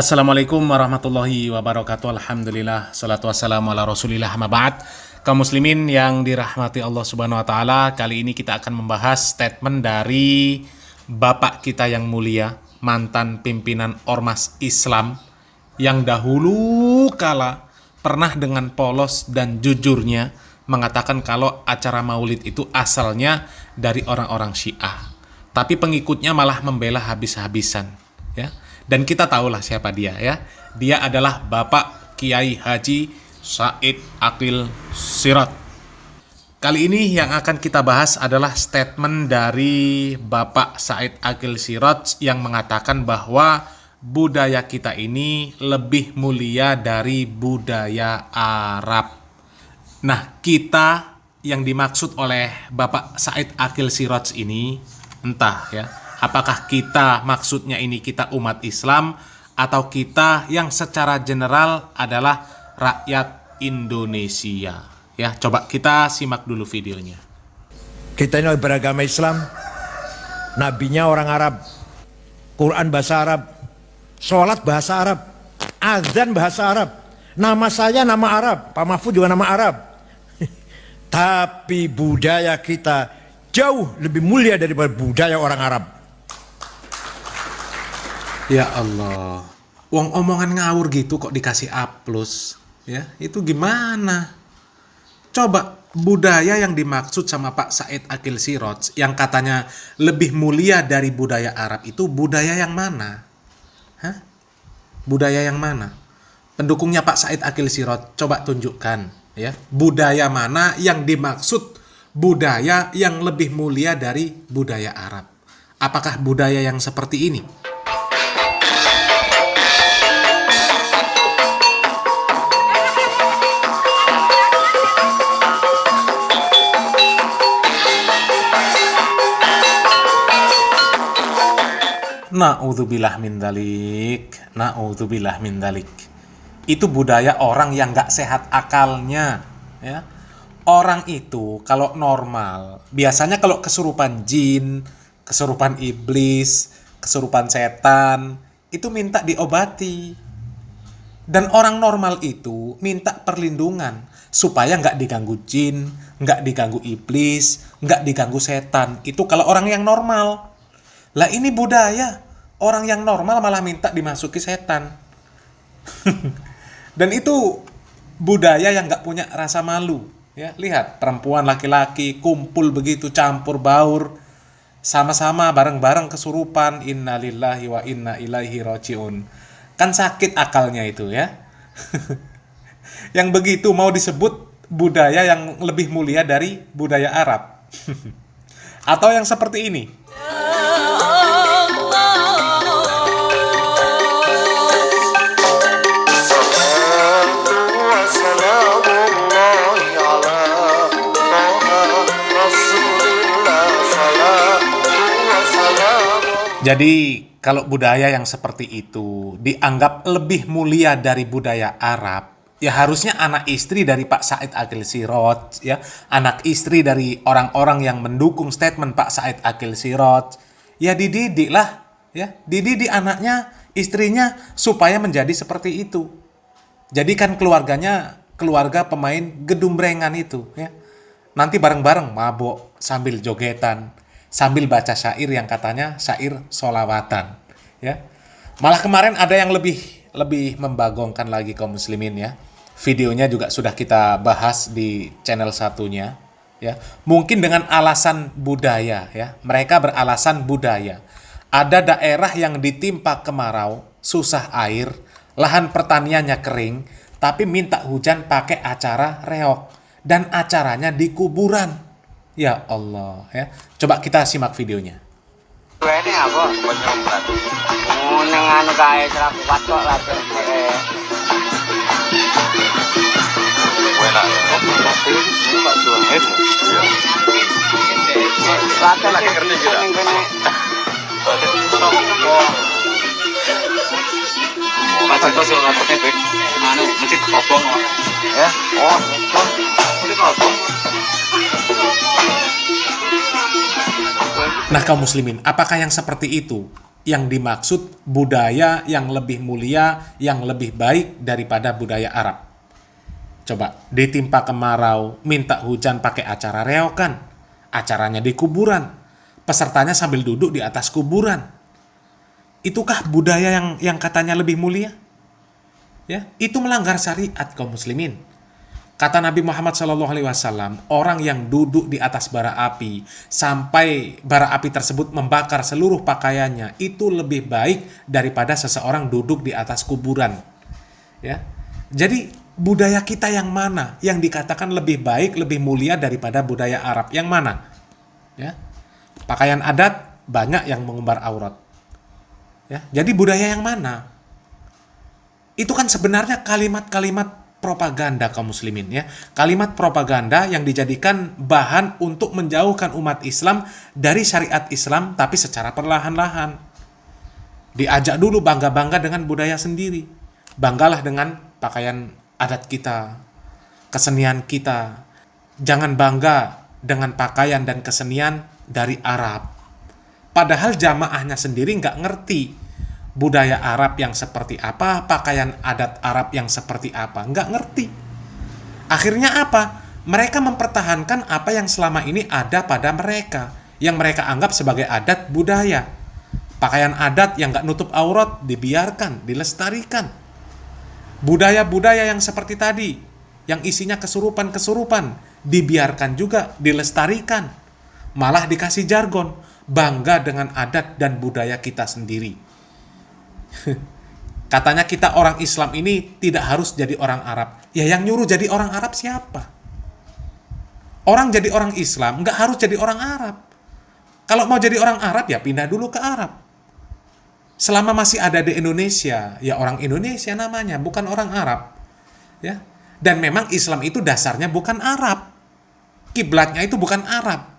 Assalamualaikum warahmatullahi wabarakatuh. Alhamdulillah, salatu wassalamu ala rasulillah, amma ba'd. Kaum muslimin yang dirahmati Allah subhanahu wa ta'ala, kali ini kita akan membahas statement dari Bapak kita yang mulia, mantan pimpinan Ormas Islam, yang dahulu kala pernah dengan polos dan jujurnya mengatakan kalau acara maulid itu asalnya dari orang-orang Syiah. Tapi pengikutnya malah membela habis-habisan, ya. Dan kita tahulah siapa dia, ya. Dia adalah Bapak Kiai Haji Said Aqil Siraj. Kali ini yang akan kita bahas adalah statement dari Bapak Said Aqil Siraj yang mengatakan bahwa budaya kita ini lebih mulia dari budaya Arab. Nah, kita yang dimaksud oleh Bapak Said Aqil Siraj ini, entah ya, apakah kita maksudnya ini kita umat Islam atau kita yang secara general adalah rakyat Indonesia. Ya, coba kita simak dulu videonya. Kita ini beragama Islam, nabinya orang Arab, Quran bahasa Arab, sholat bahasa Arab, azan bahasa Arab, nama saya nama Arab, Pak Mahfud juga nama Arab. Tapi budaya kita jauh lebih mulia daripada budaya orang Arab. Ya Allah, wong omongan ngawur gitu kok dikasih A+, ya, itu gimana? Coba budaya yang dimaksud sama Pak Said Aqil Siraj yang katanya lebih mulia dari budaya Arab itu budaya yang mana? Hah? Budaya yang mana? Pendukungnya Pak Said Aqil Siraj, coba tunjukkan, ya, budaya mana yang dimaksud budaya yang lebih mulia dari budaya Arab? Apakah budaya yang seperti ini? Na'udzubillah min dzalik, na'udzubillah min dzalik. Itu budaya orang yang gak sehat akalnya, ya. Orang itu kalau normal, biasanya kalau kesurupan jin, kesurupan iblis, kesurupan setan, itu minta diobati. Dan orang normal itu minta perlindungan supaya nggak diganggu jin, nggak diganggu iblis, nggak diganggu setan. Itu kalau orang yang normal. Lah ini budaya, orang yang normal malah minta dimasuki setan. Dan itu budaya yang nggak punya rasa malu. Ya, lihat perempuan laki-laki kumpul begitu campur baur, sama-sama bareng-bareng kesurupan. Innalillahi wa inna ilaihi rajiun. Kan sakit akalnya itu, ya. Yang begitu mau disebut budaya yang lebih mulia dari budaya Arab. Atau yang seperti ini. Jadi kalau budaya yang seperti itu dianggap lebih mulia dari budaya Arab, ya harusnya anak istri dari Pak Said Aqil Siraj, ya, anak istri dari orang-orang yang mendukung statement Pak Said Aqil Siraj, ya dididik lah, ya, dididik anaknya, istrinya supaya menjadi seperti itu. Jadikan keluarganya keluarga pemain gedumbrengan itu, ya. Nanti bareng-bareng mabok sambil jogetan, sambil baca syair yang katanya syair sholawatan, ya. Malah kemarin ada yang lebih membagongkan lagi kaum muslimin, ya. Videonya juga sudah kita bahas di channel satunya, ya. Mungkin dengan alasan budaya, ya. Mereka beralasan budaya. Ada daerah yang ditimpa kemarau, susah air, lahan pertaniannya kering, tapi minta hujan pakai acara reog dan acaranya di kuburan. Ya Allah, ya. Coba kita simak videonya. Ini apa? Penyumbat. Oh, nang anu kae serap kuat kok lagi. Enak. Tapi ini Pak Juaid. Iya. Lata lagi ngerti juga. Pak itu sing ngatokne bek. Anu mesti kobong. Ya. Oh, mesti kobong. Nah kaum muslimin, apakah yang seperti itu yang dimaksud budaya yang lebih mulia, yang lebih baik daripada budaya Arab? Coba, ditimpa kemarau, minta hujan pakai acara reokan. Acaranya di kuburan. Pesertanya sambil duduk di atas kuburan. Itukah budaya yang katanya lebih mulia? Ya, itu melanggar syariat kaum muslimin. Kata Nabi Muhammad SAW, orang yang duduk di atas bara api sampai bara api tersebut membakar seluruh pakaiannya itu lebih baik daripada seseorang duduk di atas kuburan. Ya, jadi budaya kita yang mana yang dikatakan lebih baik, lebih mulia daripada budaya Arab? Yang mana? Ya, pakaian adat banyak yang mengumbar aurat. Ya, jadi budaya yang mana? Itu kan sebenarnya kalimat-kalimat propaganda kaum muslimin, ya. Kalimat propaganda yang dijadikan bahan untuk menjauhkan umat Islam dari syariat Islam, tapi secara perlahan-lahan. Diajak dulu bangga-bangga dengan budaya sendiri. Banggalah dengan pakaian adat kita, kesenian kita. Jangan bangga dengan pakaian dan kesenian dari Arab. Padahal jamaahnya sendiri nggak ngerti budaya Arab yang seperti apa, pakaian adat Arab yang seperti apa, nggak ngerti. Akhirnya apa? Mereka mempertahankan apa yang selama ini ada pada mereka, yang mereka anggap sebagai adat budaya. Pakaian adat yang nggak nutup aurat dibiarkan, dilestarikan. Budaya-budaya yang seperti tadi, yang isinya kesurupan-kesurupan, dibiarkan juga, dilestarikan. Malah dikasih jargon, bangga dengan adat dan budaya kita sendiri. Katanya kita orang Islam ini tidak harus jadi orang Arab. Ya, yang nyuruh jadi orang Arab siapa? Orang jadi orang Islam nggak harus jadi orang Arab. Kalau mau jadi orang Arab ya pindah dulu ke Arab. Selama masih ada di Indonesia, ya orang Indonesia namanya, bukan orang Arab. Ya. Dan memang Islam itu dasarnya bukan Arab. Kiblatnya itu bukan Arab.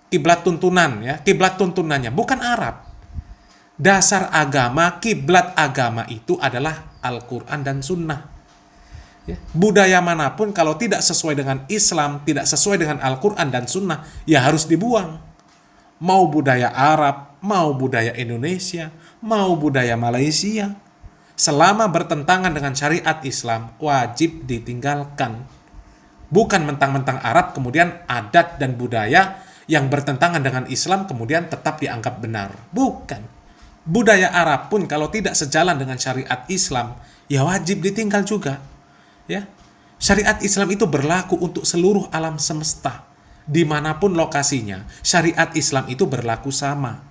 Kiblat tuntunan, ya, kiblat tuntunannya bukan Arab. Dasar agama, kiblat agama itu adalah Al-Quran dan Sunnah. Ya. Budaya manapun kalau tidak sesuai dengan Islam, tidak sesuai dengan Al-Quran dan Sunnah, ya harus dibuang. Mau budaya Arab, mau budaya Indonesia, mau budaya Malaysia, selama bertentangan dengan syariat Islam, wajib ditinggalkan. Bukan mentang-mentang Arab, kemudian adat dan budaya yang bertentangan dengan Islam, kemudian tetap dianggap benar. Bukan. Budaya Arab pun kalau tidak sejalan dengan syariat Islam, ya wajib ditinggal juga. Ya, syariat Islam itu berlaku untuk seluruh alam semesta. Dimanapun lokasinya, syariat Islam itu berlaku sama.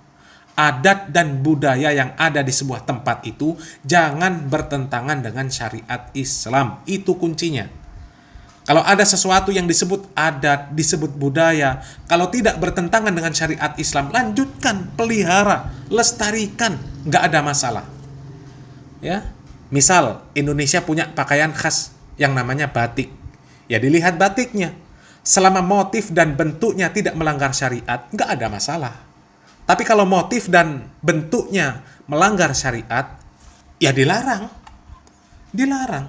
Adat dan budaya yang ada di sebuah tempat itu jangan bertentangan dengan syariat Islam. Itu kuncinya. Kalau ada sesuatu yang disebut adat, disebut budaya, kalau tidak bertentangan dengan syariat Islam, lanjutkan, pelihara, lestarikan, nggak ada masalah. Ya, misal Indonesia punya pakaian khas yang namanya batik, ya dilihat batiknya. Selama motif dan bentuknya tidak melanggar syariat, nggak ada masalah. Tapi kalau motif dan bentuknya melanggar syariat, ya dilarang. Dilarang.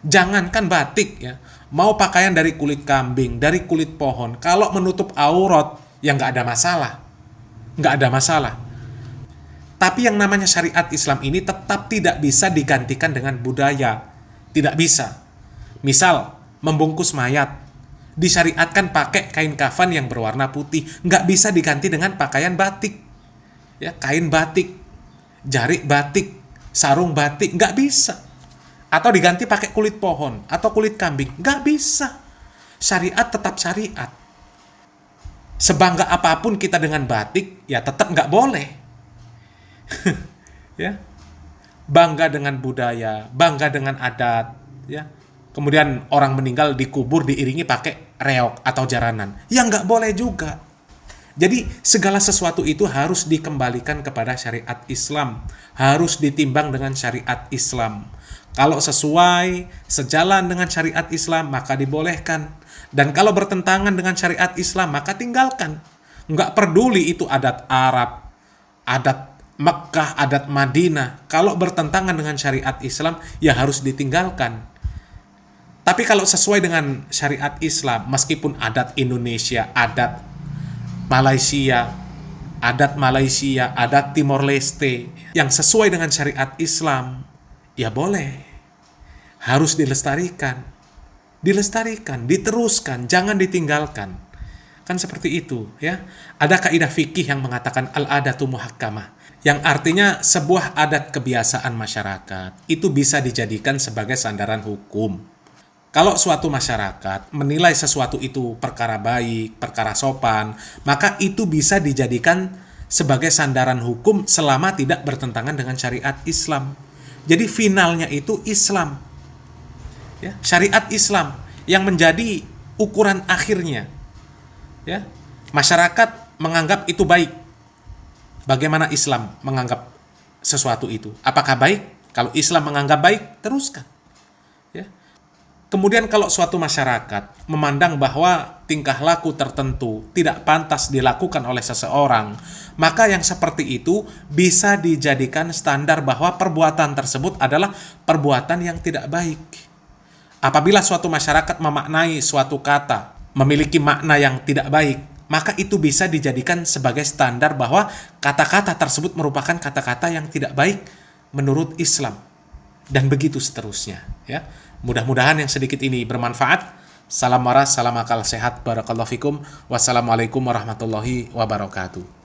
Jangankan batik, ya. Mau pakaian dari kulit kambing, dari kulit pohon, kalau menutup aurat, ya nggak ada masalah. Nggak ada masalah. Tapi yang namanya syariat Islam ini tetap tidak bisa digantikan dengan budaya. Tidak bisa. Misal, membungkus mayat, disyariatkan pakai kain kafan yang berwarna putih. Nggak bisa diganti dengan pakaian batik. Ya, kain batik, jarik batik, sarung batik, nggak bisa. Atau diganti pakai kulit pohon atau kulit kambing. Nggak bisa. Syariat tetap syariat. Sebangga apapun kita dengan batik, ya tetap nggak boleh. Ya. Bangga dengan budaya, bangga dengan adat. Ya. Kemudian orang meninggal dikubur diiringi pakai reog atau jaranan. Ya nggak boleh juga. Jadi segala sesuatu itu harus dikembalikan kepada syariat Islam. Harus ditimbang dengan syariat Islam. Kalau sesuai, sejalan dengan syariat Islam, maka dibolehkan. Dan kalau bertentangan dengan syariat Islam, maka tinggalkan. Nggak peduli itu adat Arab, adat Mekkah, adat Madinah. Kalau bertentangan dengan syariat Islam, ya harus ditinggalkan. Tapi kalau sesuai dengan syariat Islam, meskipun adat Indonesia, adat Malaysia, adat Malaysia, adat Timor Leste yang sesuai dengan syariat Islam, ya boleh. Harus dilestarikan. Dilestarikan, diteruskan, jangan ditinggalkan. Kan seperti itu, ya. Ada kaidah fikih yang mengatakan al-adatu muhakkamah, yang artinya sebuah adat kebiasaan masyarakat itu bisa dijadikan sebagai sandaran hukum. Kalau suatu masyarakat menilai sesuatu itu perkara baik, perkara sopan, maka itu bisa dijadikan sebagai sandaran hukum selama tidak bertentangan dengan syariat Islam. Jadi finalnya itu Islam. Ya, syariat Islam yang menjadi ukuran akhirnya. Ya, masyarakat menganggap itu baik. Bagaimana Islam menganggap sesuatu itu? Apakah baik? Kalau Islam menganggap baik, teruskan. Ya. Kemudian kalau suatu masyarakat memandang bahwa tingkah laku tertentu tidak pantas dilakukan oleh seseorang, maka yang seperti itu bisa dijadikan standar bahwa perbuatan tersebut adalah perbuatan yang tidak baik. Apabila suatu masyarakat memaknai suatu kata memiliki makna yang tidak baik, maka itu bisa dijadikan sebagai standar bahwa kata-kata tersebut merupakan kata-kata yang tidak baik menurut Islam. Dan begitu seterusnya. Ya. Mudah-mudahan yang sedikit ini bermanfaat. Salam waras, salam akal sehat. Barakallahu fikum. Wassalamualaikum warahmatullahi wabarakatuh.